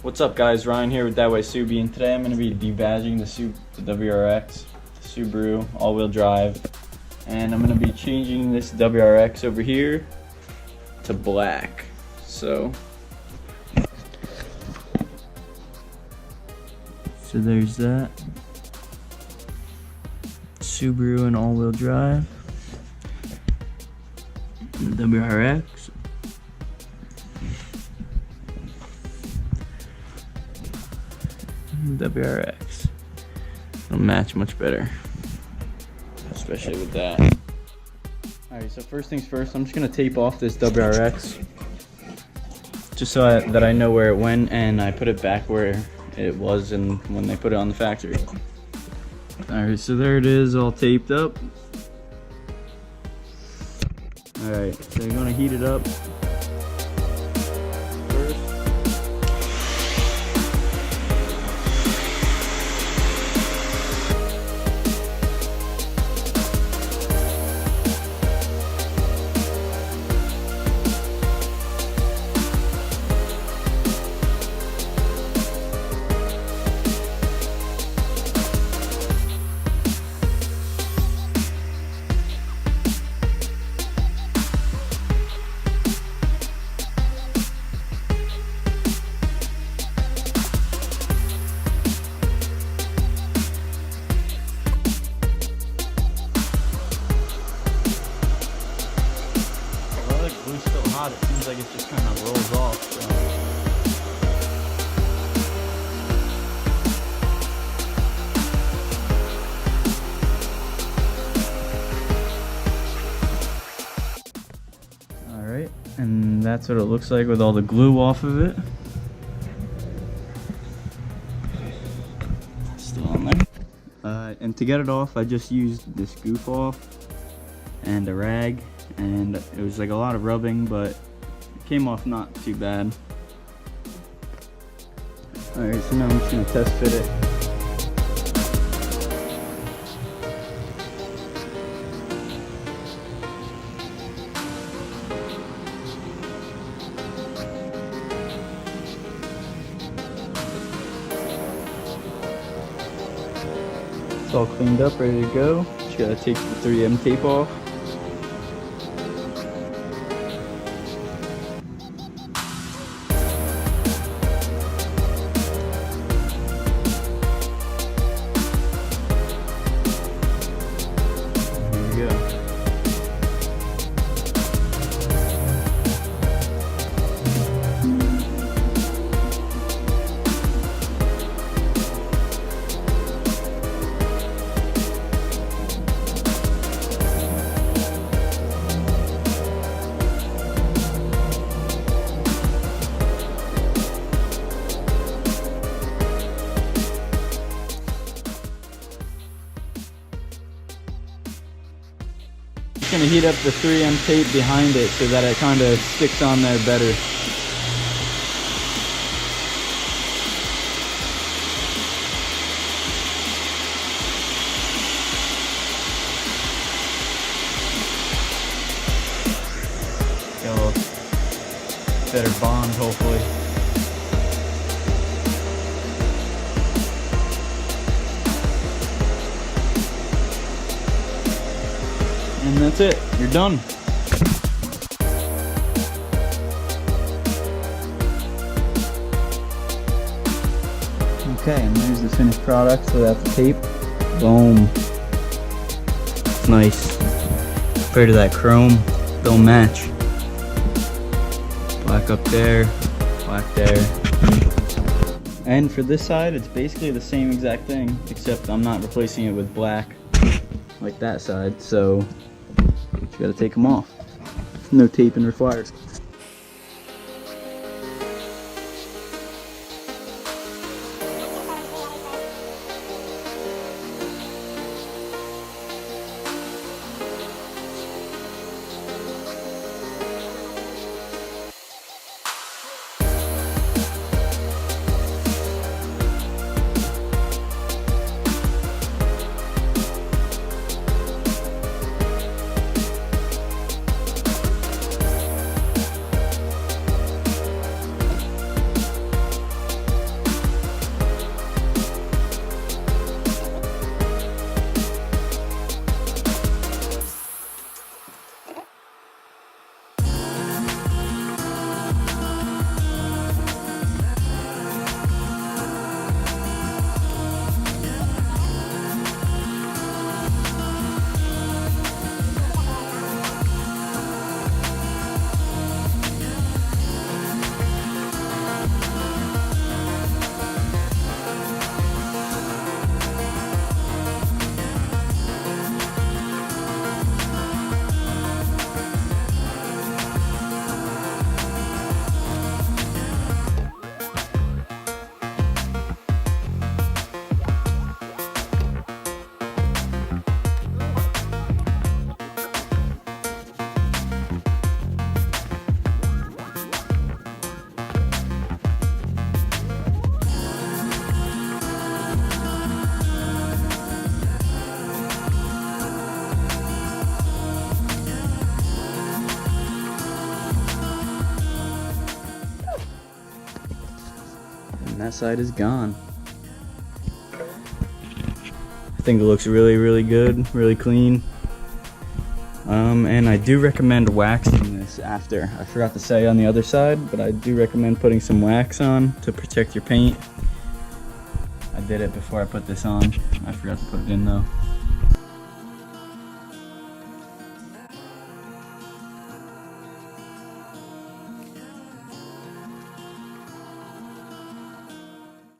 What's up guys, Ryan here with That Way Subi, and today I'm going to be debadging the WRX, the Subaru all-wheel drive, and I'm going to be changing this WRX over here to black. So there's that. Subaru and all-wheel drive. The WRX. WRX. It'll match much better, especially with that. Alright, so first things first, I'm just gonna tape off this WRX just so that I know where it went and I put it back where it was and when they put it on the factory. Alright, so there it is, all taped up. Alright, so you're gonna heat it up first. Glue's still hot, it seems like it just kind of rolls off. Alright, and that's what it looks like with all the glue off of it. Still on there. And to get it off, I just used this goof off and a rag. And it was like a lot of rubbing, but it came off not too bad. Alright, so now I'm just gonna test fit it. It's all cleaned up, ready to go. Just gotta take the 3M tape off. Just gonna heat up the 3M tape behind it so that it kind of sticks on there better. Got a little better bond, hopefully. And that's it, you're done. Okay, and there's the finished product, so that's the tape. Boom. It's nice. Compared to that chrome, they'll match. Black up there, black there. And for this side, it's basically the same exact thing, except I'm not replacing it with black like that side, so you gotta take them off. No taping required. that side is gone. I think it looks really good, really clean. And I do recommend waxing this after. I forgot to say on the other side, but I do recommend putting some wax on to protect your paint. I did it before I put this on. I forgot to put it in though.